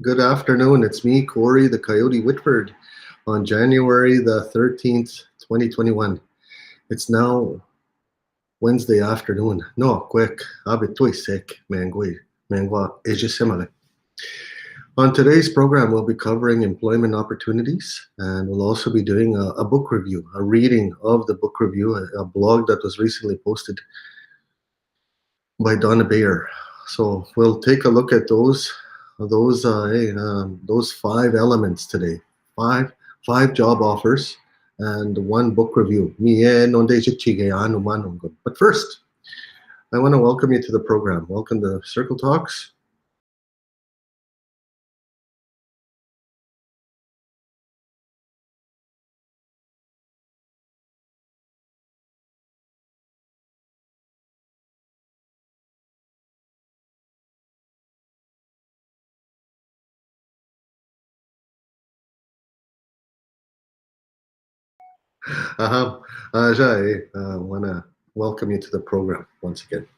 Good afternoon. It's me, Corey the Coyote Whitford, on January the 13th, 2021. It's now Wednesday afternoon. No, quick. Abitoy sick, mangui, mangwa, ejisimale. On today's program, we'll be covering employment opportunities, and we'll also be doing a book review, a reading of the book review, a blog that was recently posted by Donna Bayer. So we'll take a look at those five elements today. Five job offers and one book review. But first, I want to welcome you to the program. Welcome to Circle Talks. Ajay, I want to welcome you to the program once again.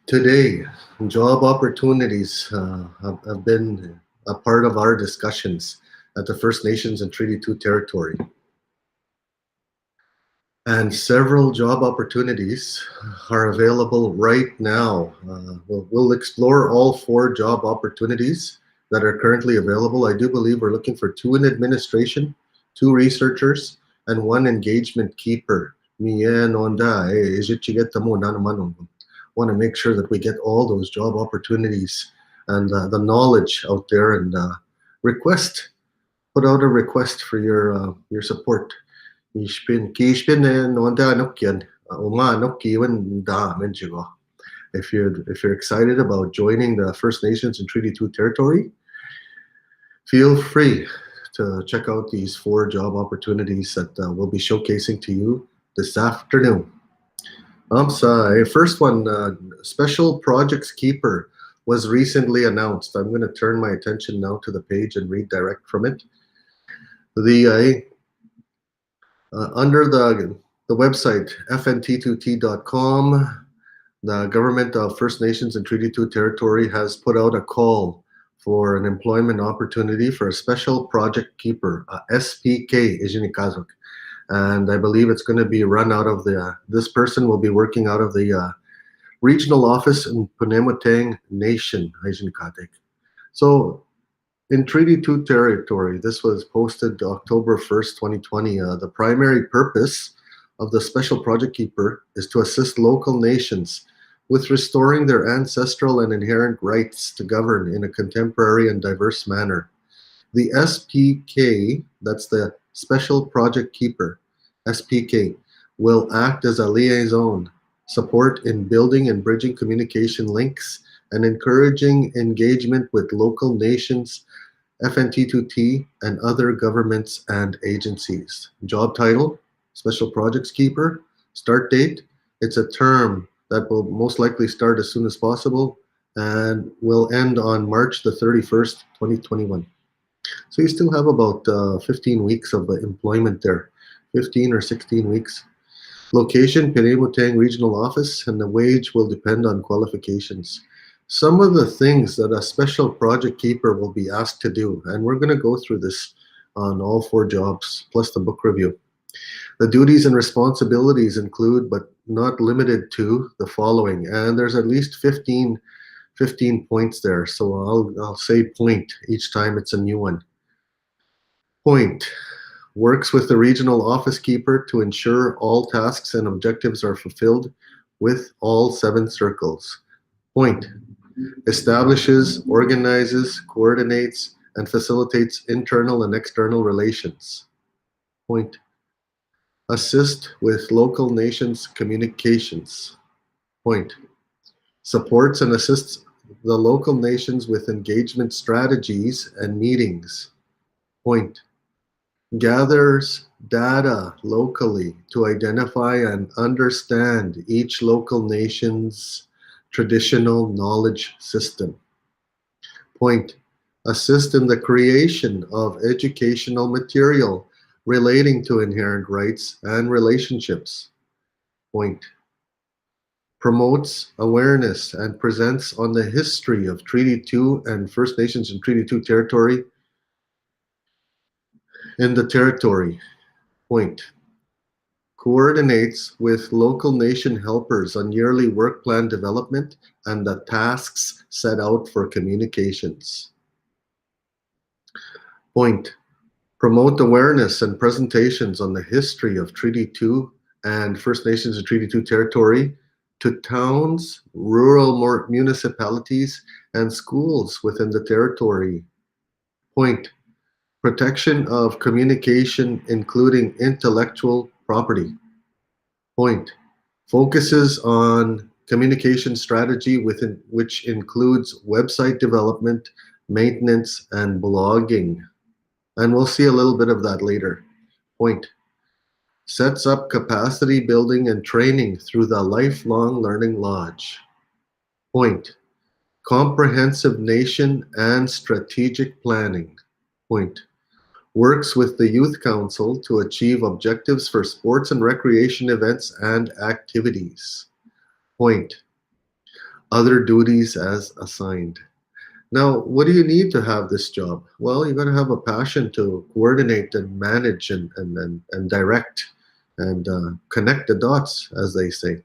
Today, job opportunities have been a part of our discussions at the First Nations and Treaty 2 territory. And several job opportunities are available right now. We'll explore all four job opportunities that are currently available. I do believe we're looking for 2 in administration, 2 researchers, and 1 engagement keeper. Want to make sure that we get all those job opportunities and the knowledge out there, and put out a request for your support. If you're excited about joining the First Nations and Treaty 2 territory, feel free to check out these 4 job opportunities that we'll be showcasing to you this afternoon. First one, Special Projects Keeper was recently announced. I'm going to turn my attention now to the page and read direct from it. Under the website fnt2t.com, the government of First Nations and Treaty 2 territory has put out a call for an employment opportunity for a special project keeper, SPK, Ijinikazuk. And I believe it's going to be run out of this person will be working out of the regional office in Punemotang Nation, Ijinikazuk. So, in Treaty 2 territory, this was posted October 1st, 2020. The primary purpose of the Special Project Keeper is to assist local nations with restoring their ancestral and inherent rights to govern in a contemporary and diverse manner. The SPK, that's the Special Project Keeper, SPK, will act as a liaison, support in building and bridging communication links, and encouraging engagement with local nations, FNT2T, and other governments and agencies. Job title, Special Projects Keeper. Start date, it's a term that will most likely start as soon as possible and will end on March the 31st, 2021. So you still have about 15 weeks of employment there, 15 or 16 weeks. Location, Penibutang Regional Office, and the wage will depend on qualifications. Some of the things that a special project keeper will be asked to do, and we're going to go through this on all 4 jobs, plus the book review. The duties and responsibilities include, but not limited to, the following, and there's at least 15 points there, so I'll say point each time it's a new one. Point. Works with the regional office keeper to ensure all tasks and objectives are fulfilled with all 7 circles. Point. Establishes, organizes, coordinates, and facilitates internal and external relations. Point. Assist with local nations communications. Point. Supports and assists the local nations with engagement strategies and meetings. Point. Gathers data locally to identify and understand each local nation's traditional knowledge system. Point. Assist in the creation of educational material relating to inherent rights and relationships. Point. promotes awareness and presents on the history of Treaty 2 and First Nations and Treaty 2 territory in the territory. Point. Coordinates with local nation helpers on yearly work plan development and the tasks set out for communications. Point. Promote awareness and presentations on the history of Treaty 2 and First Nations and Treaty 2 territory to towns, rural municipalities, and schools within the territory. Point. Protection of communication, including intellectual property. Point. Focuses on communication strategy within which includes website development, maintenance, and blogging. And we'll see a little bit of that later. Point. Sets up capacity building and training through the Lifelong Learning Lodge. Point. Comprehensive nation and strategic planning. Point. Works with the Youth Council to achieve objectives for sports and recreation events and activities. Point. Other duties as assigned. Now, what do you need to have this job? Well, you got to have a passion to coordinate and manage and direct and connect the dots, as they say.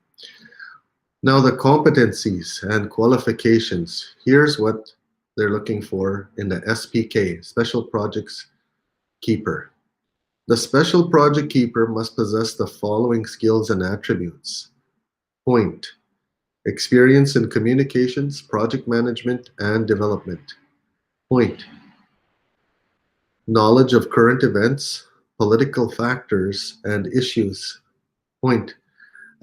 Now, the competencies and qualifications. Here's what they're looking for in the SPK, Special Projects Keeper. The Special Project Keeper must possess the following skills and attributes. Point. Experience in communications, project management, and development. Point. Knowledge of current events, political factors, and issues. Point.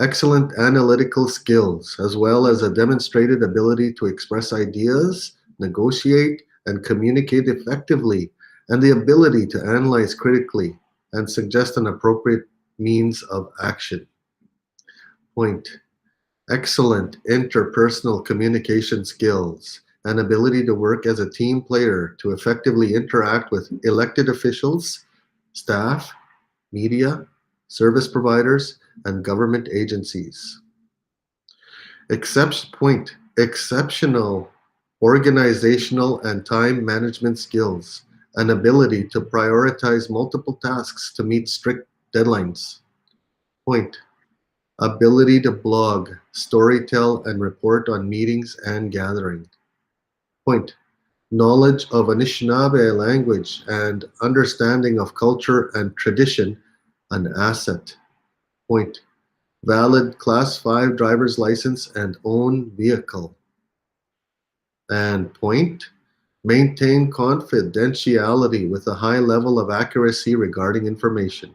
Excellent analytical skills, as well as a demonstrated ability to express ideas, negotiate, and communicate effectively, and the ability to analyze critically and suggest an appropriate means of action. Point. Excellent interpersonal communication skills and ability to work as a team player to effectively interact with elected officials, staff, media, service providers, and government agencies. Point. Exceptional organizational and time management skills, an ability to prioritize multiple tasks to meet strict deadlines. Point. Ability to blog, storytell, and report on meetings and gathering. Point. Knowledge of Anishinaabe language and understanding of culture and tradition, an asset. Point. Valid Class 5 driver's license and own vehicle. And point. Maintain confidentiality with a high level of accuracy regarding information.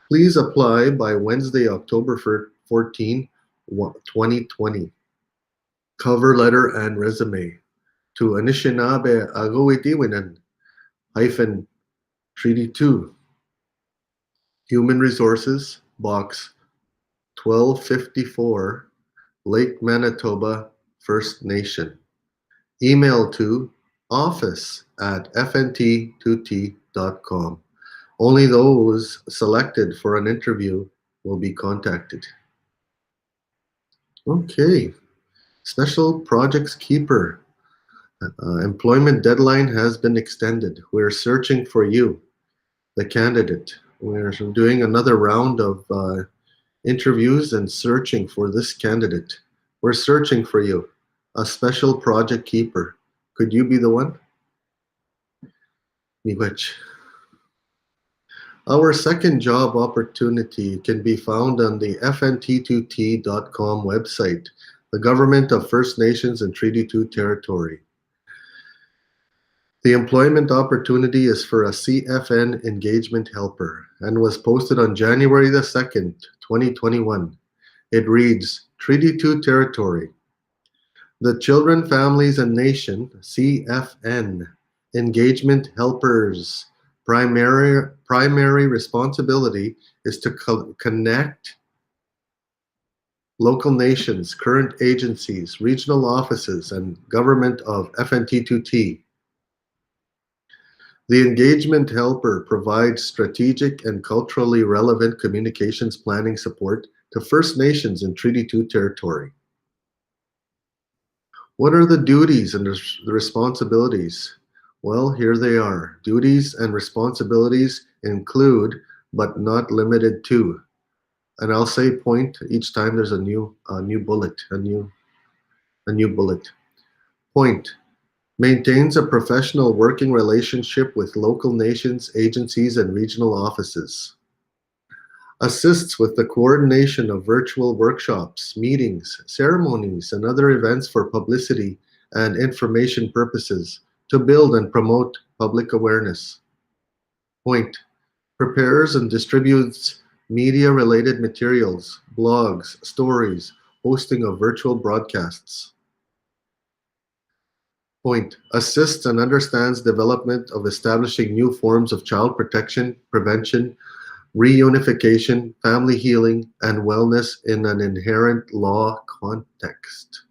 Please apply by Wednesday, October 14, 2020. Cover letter and resume to Anishinaabe Agowitiwinan Treaty 2. Human Resources, Box 1254, Lake Manitoba, First Nation. Email to office@fnt2t.com. Only those selected for an interview will be contacted. Okay, Special Projects Keeper. Employment deadline has been extended. We're searching for you, the candidate. We're doing another round of interviews and searching for this candidate. We're searching for you, a Special Project Keeper. Could you be the one? Miigwech. Our second job opportunity can be found on the fnt2t.com website, the Government of First Nations and Treaty 2 Territory. The employment opportunity is for a CFN engagement helper and was posted on January the 2nd, 2021. It reads, Treaty 2 Territory. The Children, Families and Nation, CFN, engagement helpers. Primary responsibility is to connect local nations, current agencies, regional offices, and government of FNT2T. The engagement helper provides strategic and culturally relevant communications planning support to First Nations in Treaty 2 territory. What are the duties and the responsibilities? Well, here they are. Duties and responsibilities include, but not limited to. And I'll say point each time there's a new bullet, a new bullet. Point. Maintains a professional working relationship with local nations, agencies, and regional offices. Assists with the coordination of virtual workshops, meetings, ceremonies, and other events for publicity and information purposes to build and promote public awareness. Point. Prepares and distributes media-related materials, blogs, stories, hosting of virtual broadcasts. Point. Assists and understands development of establishing new forms of child protection, prevention, reunification, family healing, and wellness in an inherent law context.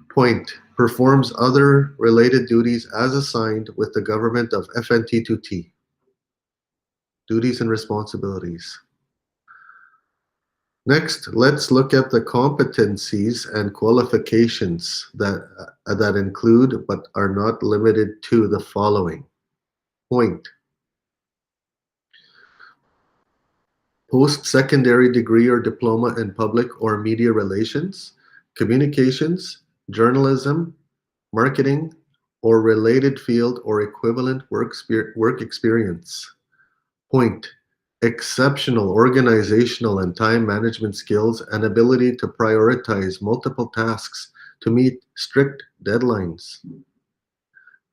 Point. Performs other related duties as assigned with the government of FNT2T. Duties and responsibilities. Next, let's look at the competencies and qualifications that include but are not limited to the following. Point. Post-secondary degree or diploma in public or media relations, communications, journalism, marketing, or related field or equivalent work experience. Point. Exceptional organizational and time management skills and ability to prioritize multiple tasks to meet strict deadlines.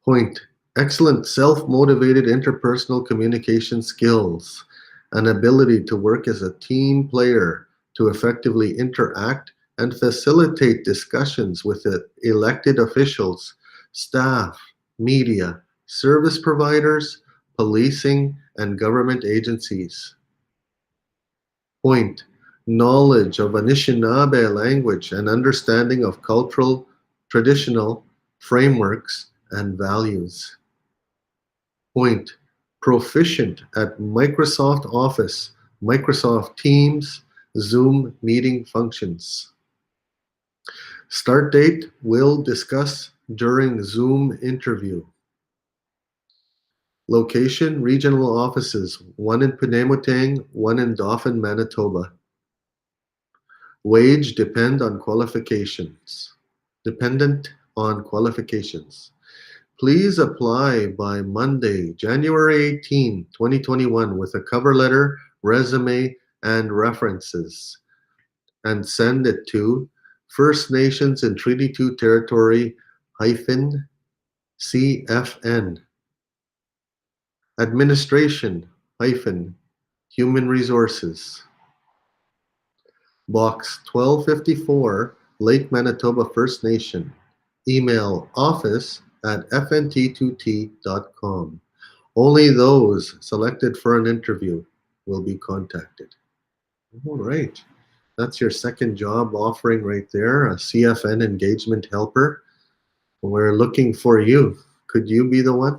Point. Excellent self-motivated interpersonal communication skills, an ability to work as a team player to effectively interact and facilitate discussions with elected officials, staff, media, service providers, policing, and government agencies. Point. Knowledge of Anishinaabe language and understanding of cultural, traditional frameworks and values. Point. Proficient at Microsoft Office, Microsoft Teams, Zoom meeting functions. Start date will discuss during Zoom interview. Location, regional offices, one in Penamotang, one in Dauphin, Manitoba. Wage dependent on qualifications. Please apply by Monday, January 18, 2021 with a cover letter, resume, and references. And send it to First Nations in Treaty 2 Territory -CFN. Administration Human Resources. Box 1254, Lake Manitoba First Nation. Email office@fnt2t.com. Only those selected for an interview will be contacted. All right. That's your second job offering right there, a CFN engagement helper. We're looking for you. Could you be the one?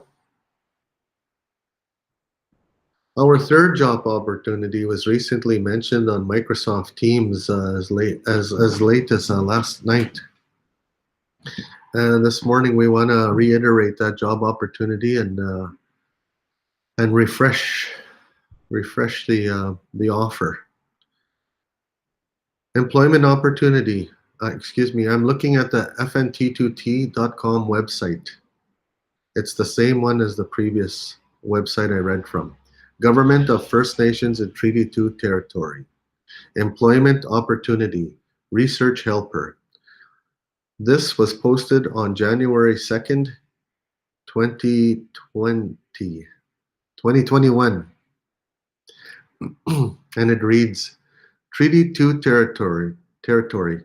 Our third job opportunity was recently mentioned on Microsoft Teams as late as last night. And this morning we want to reiterate that job opportunity and refresh the offer. Employment opportunity. I'm looking at the fnt2t.com website. It's the same one as the previous website I read from. Government of First Nations in Treaty 2 Territory. Employment opportunity. Research helper. This was posted on January 2nd, 2021. And it reads, Treaty 2 Territory.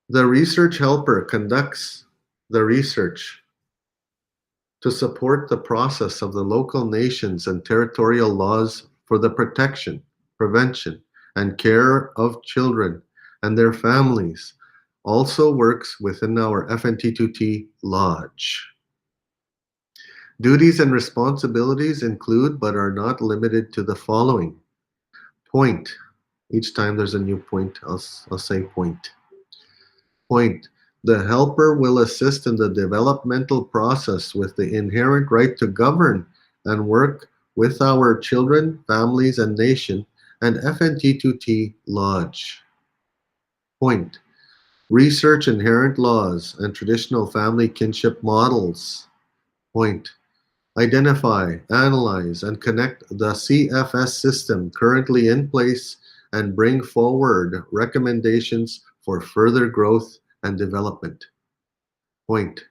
The research helper conducts the research to support the process of the local nations and territorial laws for the protection, prevention, and care of children and their families. Also works within our FNT2T Lodge. Duties and responsibilities include but are not limited to the following. Point. Each time there's a new point, I'll say point. Point. The helper will assist in the developmental process with the inherent right to govern and work with our children, families, and nation, and FNT2T Lodge. Point. Research inherent laws and traditional family kinship models. Point. Identify, analyze, and connect the CFS system currently in place and bring forward recommendations for further growth and development. Point.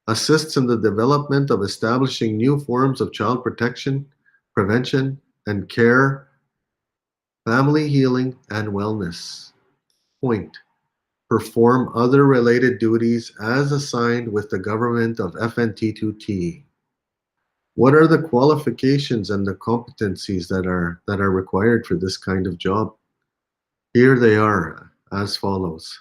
Assists in the development of establishing new forms of child protection, prevention, and care, family healing, and wellness. Point. Perform other related duties as assigned with the government of FNT2T. What are the qualifications and the competencies that are required for this kind of job? Here they are as follows.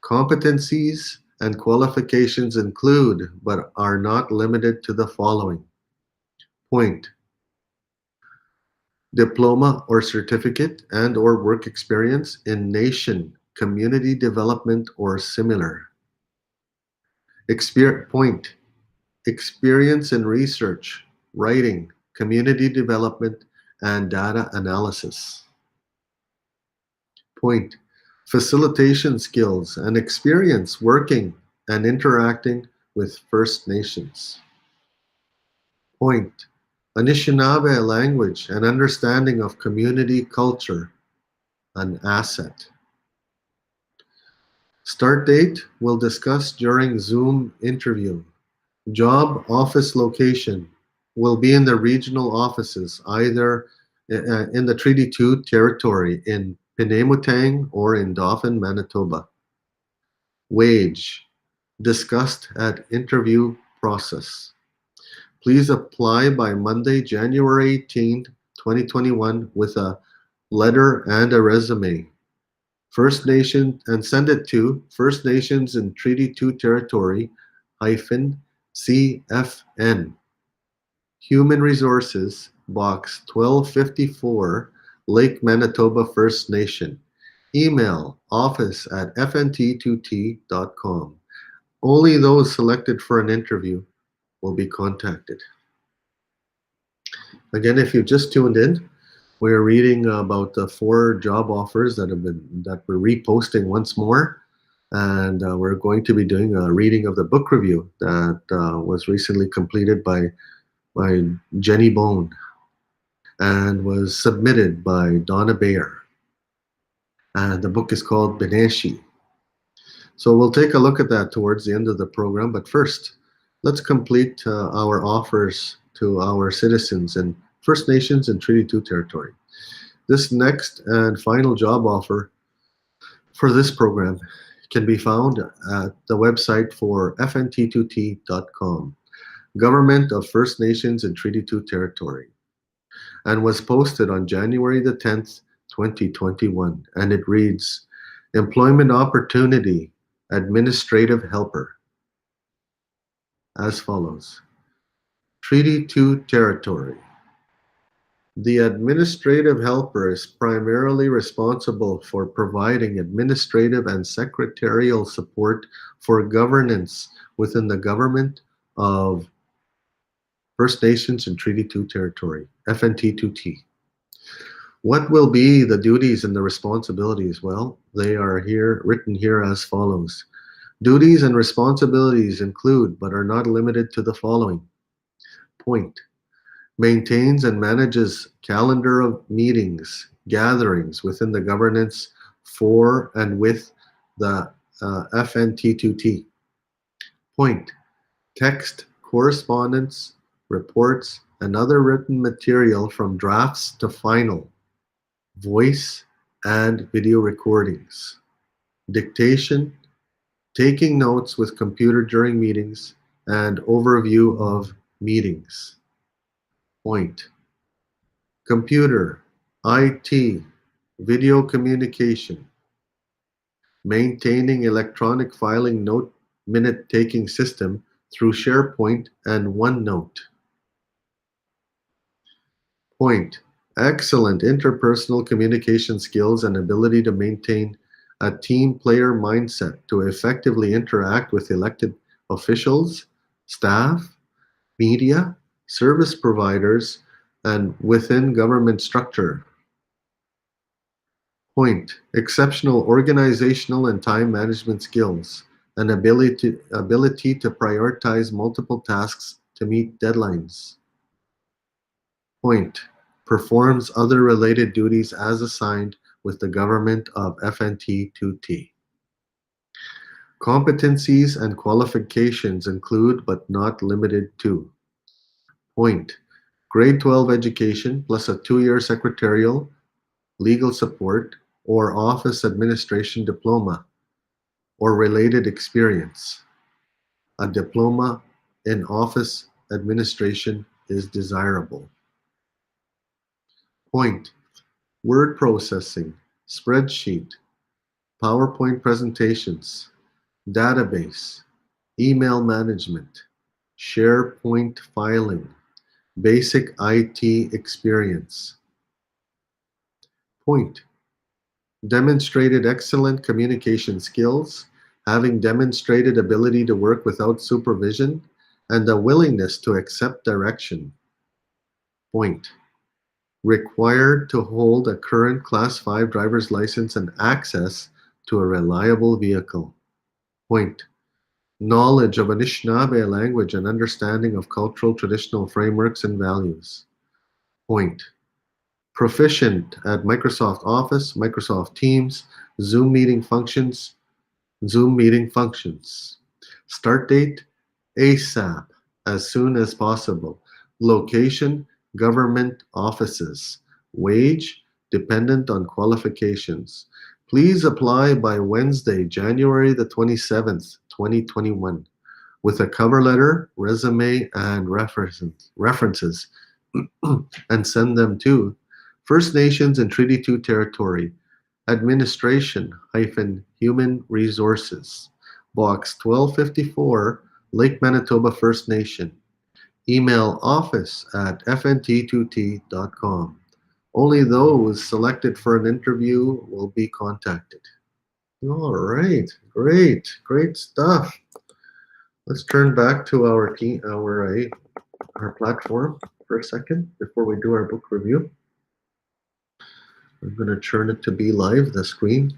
Competencies and qualifications include, but are not limited to the following. Point. Diploma or certificate and/or work experience in nation, community development, or similar. Point. Experience in research, writing, community development, and data analysis. Point. Facilitation skills and experience working and interacting with First Nations. Point. Anishinaabe language and understanding of community culture, an asset. Start date we'll discuss during Zoom interview. Job office location will be in the regional offices, either in the Treaty 2 territory in Penamutang or in Dauphin, Manitoba. Wage discussed at interview process. Please apply by Monday, January 18, 2021 with a letter and a resume. First Nation, and send it to First Nations in Treaty 2 Territory -CFN. Human Resources, Box 1254, Lake Manitoba First Nation. Email office@fnt2t.com. Only those selected for an interview will be contacted. Again, if you've just tuned in, we're reading about the 4 job offers that we're reposting once more, and we're going to be doing a reading of the book review that was recently completed by Jenny Bone and was submitted by Donna Bayer. And the book is called Beneshi. So we'll take a look at that towards the end of the program. But first, let's complete our offers to our citizens in First Nations and Treaty 2 territory. This next and final job offer for this program can be found at the website for fnt2t.com, Government of First Nations and Treaty 2 territory, and was posted on January the 10th, 2021. And it reads, Employment Opportunity Administrative Helper, as follows. Treaty 2 territory. The administrative helper is primarily responsible for providing administrative and secretarial support for governance within the government of First Nations and Treaty 2 territory, FNT2T. What will be the duties and the responsibilities? Well, they are here written here as follows. Duties and responsibilities include, but are not limited to the following. Point. Maintains and manages calendar of meetings, gatherings within the governance for and with the FNT2T. Point. Text, correspondence, reports, and other written material from drafts to final. Voice and video recordings. Dictation, taking notes with computer during meetings, and overview of meetings. Point. Computer, IT, video communication, maintaining electronic filing note minute taking system through SharePoint and OneNote. Point. excellent interpersonal communication skills and ability to maintain a team player mindset to effectively interact with elected officials, staff, media, service providers, and within government structure. Point, exceptional organizational and time management skills, and ability to prioritize multiple tasks to meet deadlines. Point, performs other related duties as assigned with the government of FNT2T. Competencies and qualifications include but not limited to. Point, grade 12 education plus a 2-year secretarial, legal support, or office administration diploma or related experience. A diploma in office administration is desirable. Point, word processing, spreadsheet, PowerPoint presentations, database, email management, SharePoint filing, basic IT experience. Point, demonstrated excellent communication skills, having demonstrated ability to work without supervision, and a willingness to accept direction. Point, required to hold a current Class 5 driver's license and access to a reliable vehicle. Point, knowledge of Anishinaabe language and understanding of cultural traditional frameworks and values. Point, proficient at Microsoft Office, Microsoft Teams, Zoom meeting functions. Start date, ASAP, as soon as possible. Location, government offices. Wage, dependent on qualifications. Please apply by Wednesday, January the 27th, 2021, with a cover letter, resume, and references, and send them to First Nations and Treaty 2 Territory, Administration-Human Resources, Box 1254, Lake Manitoba First Nation. Email office@fnt2t.com. Only those selected for an interview will be contacted. All right, great stuff. Let's turn back to our platform for a second before we do our book review. I'm going to turn it to be live, the screen.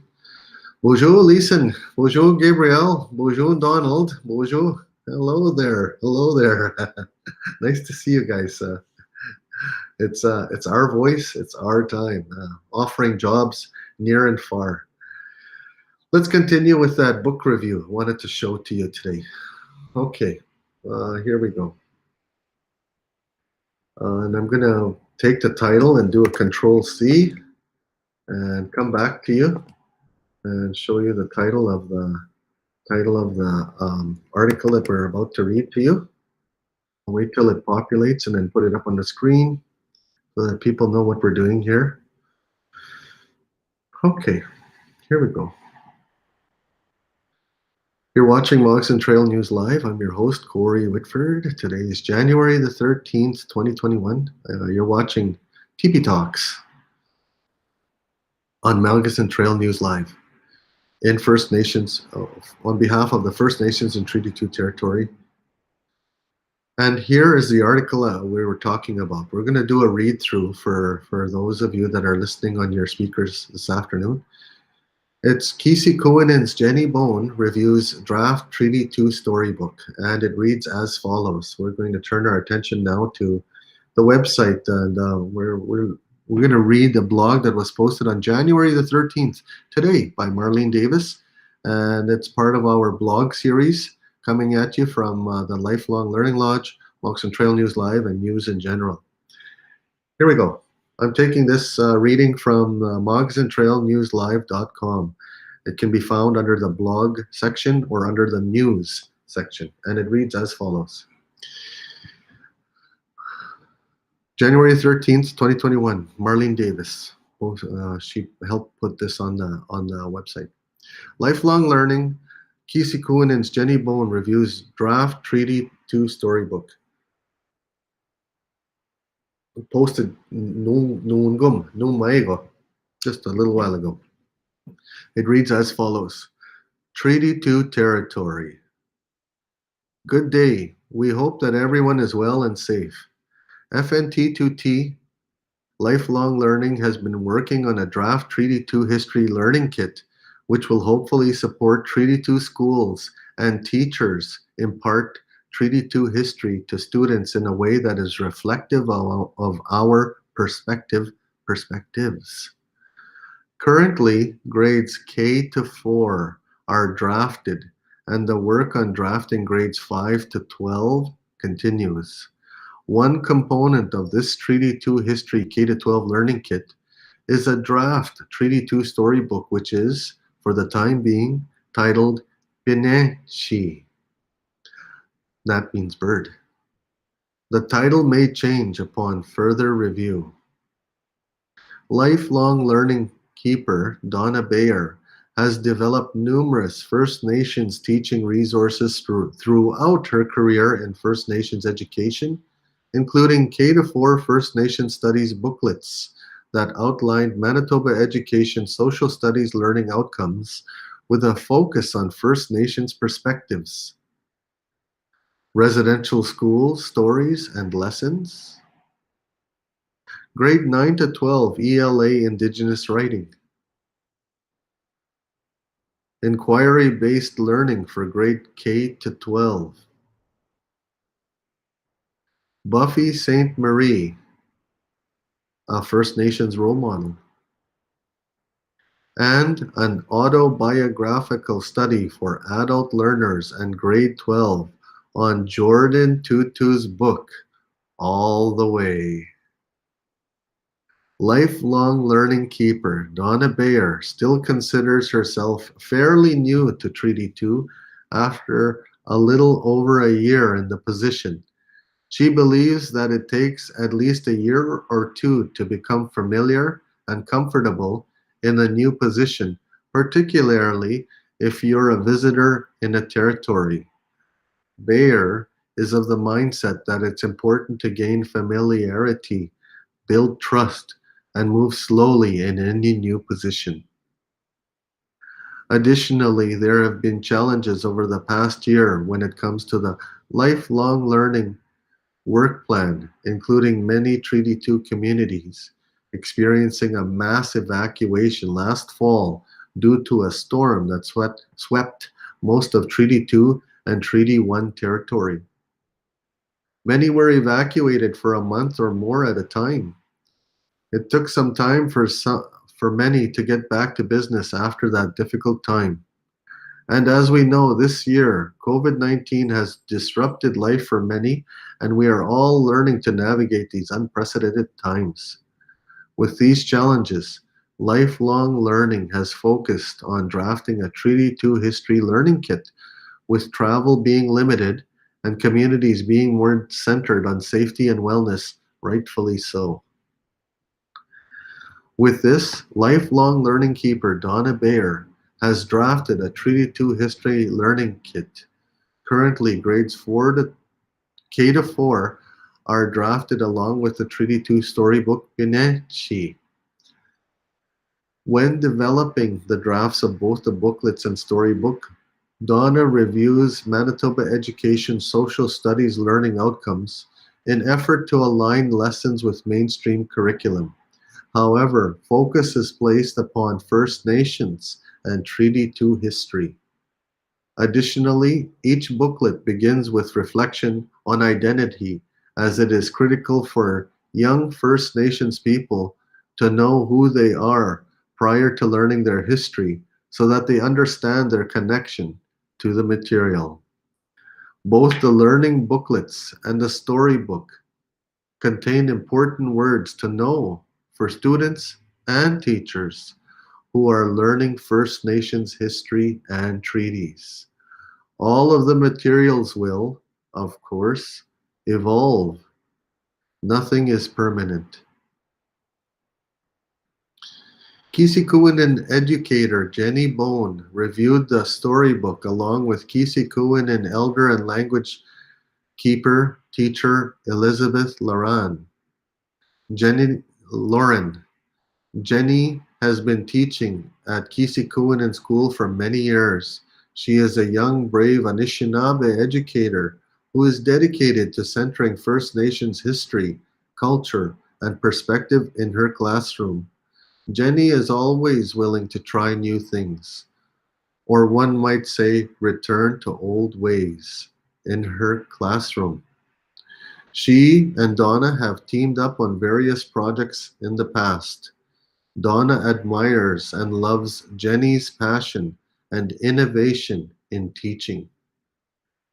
Bonjour, Leeson. Bonjour, Gabrielle. Bonjour, Donald. Bonjour. Hello there. Nice to see you guys. It's our voice. It's our time. Offering jobs near and far. Let's continue with that book review I wanted to show to you today. Okay, here we go. And I'm going to take the title and do a Control-C and come back to you and show you the title of the article that we're about to read to you. I'll wait till it populates and then put it up on the screen so that people know what we're doing here. Okay, here we go. You're watching Moccasin Trail News Live. I'm your host, Corey Whitford. Today is January the 13th, 2021. You're watching TP Talks on Moccasin Trail News Live in First Nations, on behalf of the First Nations and Treaty 2 Territory. And here is the article we were talking about. We're going to do a read through for those of you that are listening on your speakers this afternoon. It's Kisi Kooinen's Jenny Bone reviews Draft Treaty 2 Storybook, and it reads as follows. We're going to turn our attention now to the website, and we're going to read the blog that was posted on January the 13th, today, by Marlene Davis, and it's part of our blog series coming at you from the Lifelong Learning Lodge, Moccasin Trail News Live, and News in General. Here we go. I'm taking this reading from moccasintrailnewslive.com. It can be found under the blog section or under the news section, and it reads as follows. January 13th, 2021, Marlene Davis. She helped put this on the website. Lifelong Learning, Kisi Kooinen's Jenny Bone reviews Draft Treaty 2 Storybook. posted nung maigo, just a little while ago. It reads as follows. Treaty 2 Territory. Good day. We hope that everyone is well and safe. FNT2T Lifelong Learning has been working on a draft Treaty 2 History Learning Kit, which will hopefully support Treaty 2 schools and teachers impart Treaty 2 history to students in a way that is reflective of our perspectives. Currently, grades K to 4 are drafted, and the work on drafting grades 5 to 12 continues. One component of this Treaty 2 History K to 12 Learning Kit is a draft Treaty 2 storybook, which is, for the time being, titled Pineshi. That means bird. The title may change upon further review. Lifelong Learning Keeper Donna Bayer has developed numerous First Nations teaching resources throughout her career in First Nations education, including K-4 First Nation Studies booklets that outlined Manitoba education social studies learning outcomes with a focus on First Nations perspectives. Residential school stories and lessons. Grade 9 to 12 ELA Indigenous Writing. Inquiry-based learning for grade K to 12. Buffy St. Marie, a First Nations role model. And an autobiographical study for adult learners and grade 12 on Jordan Tutu's book, All the Way. Lifelong learning keeper Donna Bayer still considers herself fairly new to Treaty 2 after a little over a year in the position. She believes that it takes at least a year or two to become familiar and comfortable in a new position, particularly if you're a visitor in a territory. Bayer is of the mindset that it's important to gain familiarity, build trust, and move slowly in any new position. Additionally, there have been challenges over the past year when it comes to the lifelong learning work plan, including many Treaty 2 communities experiencing a mass evacuation last fall due to a storm that swept most of Treaty 2 and Treaty 1 territory. Many were evacuated for a month or more at a time. It took some time for many to get back to business after that difficult time. And as we know, this year, COVID-19 has disrupted life for many, and we are all learning to navigate these unprecedented times. With these challenges, lifelong learning has focused on drafting a Treaty 2 history learning kit, with travel being limited and communities being more centered on safety and wellness, rightfully so. With this, lifelong learning keeper Donna Bayer has drafted a Treaty 2 history learning kit. Currently, grades 4 to K to 4 are drafted along with the Treaty 2 storybook Pineshi. When developing the drafts of both the booklets and storybook, Donna reviews Manitoba Education social studies learning outcomes in effort to align lessons with mainstream curriculum. However, focus is placed upon First Nations and Treaty 2 history. Additionally, each booklet begins with reflection on identity, as it is critical for young First Nations people to know who they are prior to learning their history so that they understand their connection to the material. Both the learning booklets and the storybook contain important words to know for students and teachers who are learning First Nations history and treaties. All of the materials will, of course, evolve. Nothing is permanent. Kisikuinen educator Jenny Bone reviewed the storybook along with Kisikuinen elder and language keeper teacher Elizabeth Laran. Jenny Lauren. Jenny has been teaching at Kisikuinen School for many years. She is a young, brave Anishinaabe educator who is dedicated to centering First Nations history, culture, and perspective in her classroom. Jenny is always willing to try new things, or one might say, return to old ways in her classroom. She and Donna have teamed up on various projects in the past. Donna admires and loves Jenny's passion and innovation in teaching.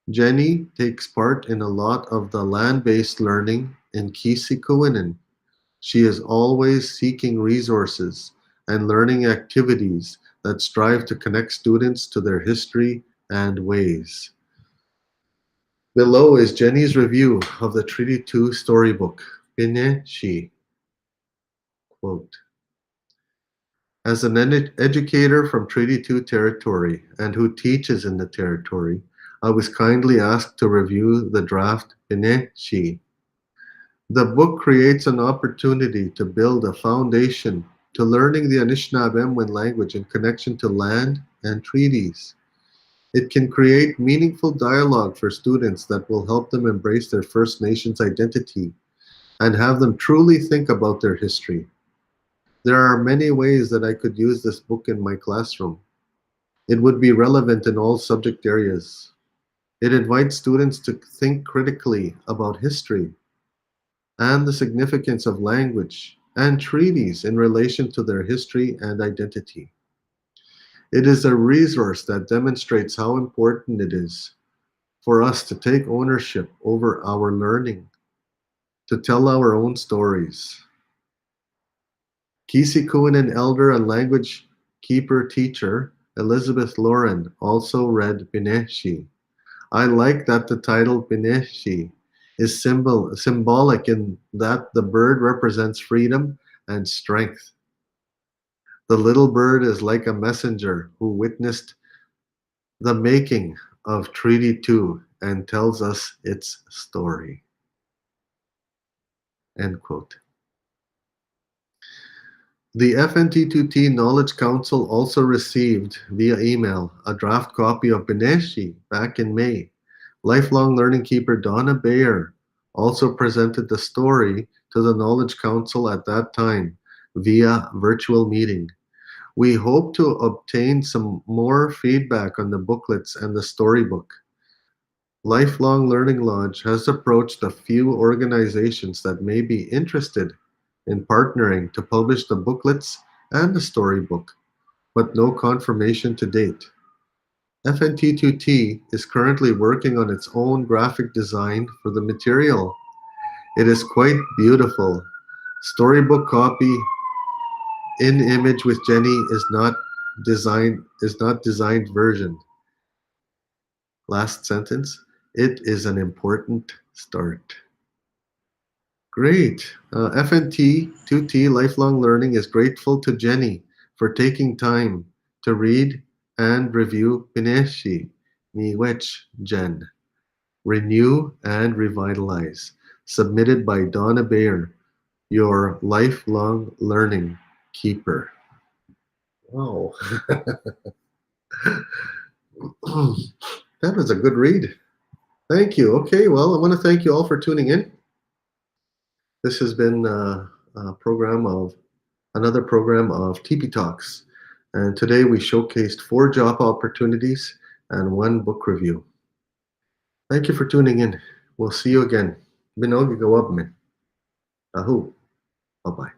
Jenny takes part in a lot of the land-based learning in Kisikuinen. She is always seeking resources and learning activities that strive to connect students to their history and ways. Below is Jenny's review of the Treaty 2 storybook, Pine Shi. Quote, as an educator from Treaty 2 territory and who teaches in the territory, I was kindly asked to review the draft Pine Shi. The book creates an opportunity to build a foundation to learning the Anishinaabemowin language in connection to land and treaties. It can create meaningful dialogue for students that will help them embrace their First Nations identity and have them truly think about their history. There are many ways that I could use this book in my classroom. It would be relevant in all subject areas. It invites students to think critically about history and the significance of language and treaties in relation to their history and identity. It is a resource that demonstrates how important it is for us to take ownership over our learning, to tell our own stories. Kisikuinen elder and language keeper teacher Elizabeth Lauren also read Pineshi. I like that the title Pineshi is symbolic in that the bird represents freedom and strength. The little bird is like a messenger who witnessed the making of Treaty 2 and tells us its story. End quote. The FNT2T Knowledge Council also received via email a draft copy of Beneshi back in May. Lifelong Learning Keeper Donna Bayer also presented the story to the Knowledge Council at that time via virtual meeting. We hope to obtain some more feedback on the booklets and the storybook. Lifelong Learning Lodge has approached a few organizations that may be interested in partnering to publish the booklets and the storybook, but no confirmation to date. FNT2T is currently working on its own graphic design for the material. It is quite beautiful. Storybook copy in image with Jenny is not designed version. Last sentence. It is an important start. Great. FNT2T Lifelong Learning is grateful to Jenny for taking time to read and review Pineshi Miwech Jen, Renew and Revitalize, submitted by Donna Bayer, your lifelong learning keeper. Wow. That was a good read. Thank you. Okay, well, I want to thank you all for tuning in. This has been another program of TP Talks. And today we showcased 4 job opportunities and 1 book review. Thank you for tuning in. We'll see you again. Binog, go up, man. Ahu. Bye-bye.